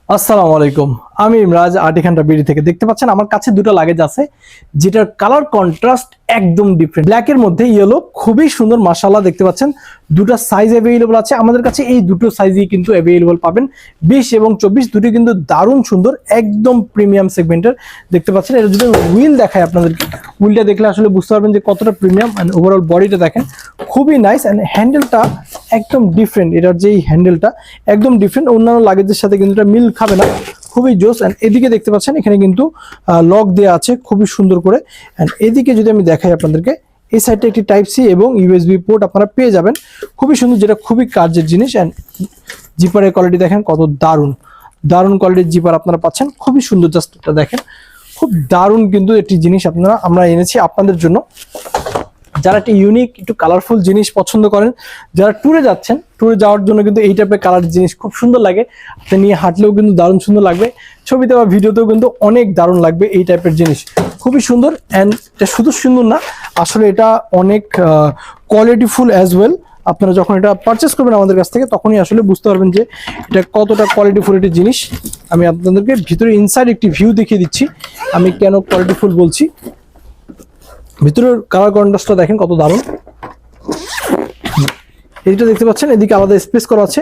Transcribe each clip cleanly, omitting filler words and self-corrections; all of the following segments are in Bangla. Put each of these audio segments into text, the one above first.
আসসালামু আলাইকুম, আমি ইমরাজ আটিখানটা বিডি থেকে। দেখতে পাচ্ছেন আমার কাছে দুটো লাগেজ আছে যেটার কালার কন্ট্রাস্ট একদম ডিফারেন্ট। ব্ল্যাকের মধ্যে ইয়েলো, খুবই সুন্দর মাশাআল্লাহ। দেখতে পাচ্ছেন দুটো সাইজ অ্যাভেলেবল আছে আমাদের কাছে। এই দুটো সাইজই কিন্তু অ্যাভেলেবল পাবেন, 20 এবং 24 দুটি কিন্তু দারুণ সুন্দর, একদম প্রিমিয়াম সেগমেন্টের। দেখতে পাচ্ছেন এটা যদি হুইল দেখায় আপনাদেরকে, হুইলটা দেখলে আসলে বুঝতে পারবেন যে কতটা প্রিমিয়াম। অ্যান্ড ওভারঅল বডিটা দেখেন খুবই নাইস। অ্যান্ড হ্যান্ডেলটা একদম ডিফারেন্ট, এটার যেই হ্যান্ডেলটা একদম ডিফারেন্ট, অন্যান্য লাগেজের সাথে কিন্তু এটা মিল খাবে না, খুবই জোস। অ্যান্ড এদিকে দেখতে পাচ্ছেন এখানে কিন্তু লক দেওয়া আছে খুবই সুন্দর করে। অ্যান্ড এদিকে যদি আমি দেখাই আপনাদেরকে, এই সাইডটা একটি টাইপ সি এবং ইউএসবি পোর্ট আপনারা পেয়ে যাবেন, খুবই সুন্দর, যেটা খুবই কার্যের জিনিস। অ্যান্ড জিপারের কোয়ালিটি দেখেন কত দারুণ, দারুণ কোয়ালিটির জিপার আপনারা পাচ্ছেন, খুবই সুন্দর। জাস্ট এটা দেখেন, খুব দারুণ কিন্তু একটি জিনিস আমরা এনেছি আপনাদের জন্য। যারা একটা ইউনিক একটু কালারফুল জিনিস পছন্দ করেন, যারা ট্যুরে যাচ্ছেন, ট্যুরে যাওয়ার জন্য কিন্তু এই টাইপের কালার জিনিস খুব সুন্দর লাগে, আপনি নিয়ে হাঁটলেও কিন্তু দারুণ সুন্দর লাগবে, ছবিতে বা ভিডিওতেও কিন্তু অনেক দারুণ লাগবে। এই টাইপের জিনিস খুবই সুন্দর। অ্যান্ড এটা শুধু সুন্দর না, আসলে এটা অনেক কোয়ালিটিফুল অ্যাজ ওয়েল। আপনারা যখন এটা পারচেস করবেন আমাদের কাছ থেকে, তখনই আসলে বুঝতে পারবেন যে এটা কতটা কোয়ালিটিফুল একটি জিনিস। আমি আপনাদেরকে ভিতরে ইনসাইড একটি ভিউ দেখিয়ে দিচ্ছি, আমি কেন কোয়ালিটিফুল বলছি। ভিতরের কালার কন্ট্রাস্টটা দেখেন কত দারুণ। এইটা দেখতে পাচ্ছেন, এদিকে আলাদা স্পেস করা আছে,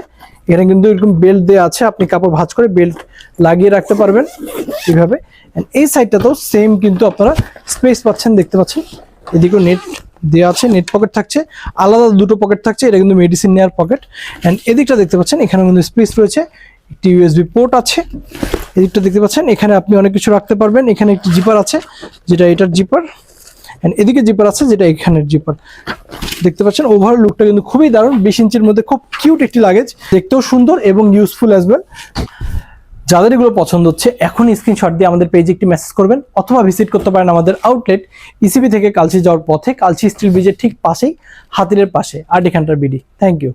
এখানে কিন্তু এরকম বেল্ট দেওয়া আছে, আপনি কাপড় ভাঁজ করে বেল্ট লাগিয়ে রাখতে পারবেন এইভাবে। এই সাইডটাতেও সেম কিন্তু আপনারা স্পেস পাচ্ছেন, দেখতে পাচ্ছেন এদিকেও নেট দেওয়া আছে, নেট পকেট থাকছে, আলাদা দুটো পকেট থাকছে, এটা কিন্তু মেডিসিন নেওয়ার পকেট। অ্যান্ড এদিকটা দেখতে পাচ্ছেন এখানে কিন্তু স্পেস রয়েছে, একটি ইউএসবি পোর্ট আছে। এদিকটা দেখতে পাচ্ছেন এখানে আপনি অনেক কিছু রাখতে পারবেন, এখানে একটি জিপার আছে যেটা এটার জিপার, এন্ড এদিকে জিপার আছে যেটা এখানের জিপার। দেখতে পাচ্ছেন ওভারঅল লুকটা কিন্তু খুবই দারুণ, 20 ইঞ্চির মধ্যে খুব কিউট একটি লাগেজ, দেখতেও সুন্দর এবং ইউজফুল অ্যাজ ওয়েল। যাদের এগুলো পছন্দ হচ্ছে এখন স্ক্রিনশট দিয়ে আমাদের পেজে একটি মেসেজ করবেন, অথবা ভিজিট করতে পারেন আমাদের আউটলেট ইসিবি থেকে কালচি যাওয়ার পথে, কালচি স্টিল ব্রিজের ঠিক পাশেই, হাতিরের পাশে, আটিখানটার বিডি। Thank you.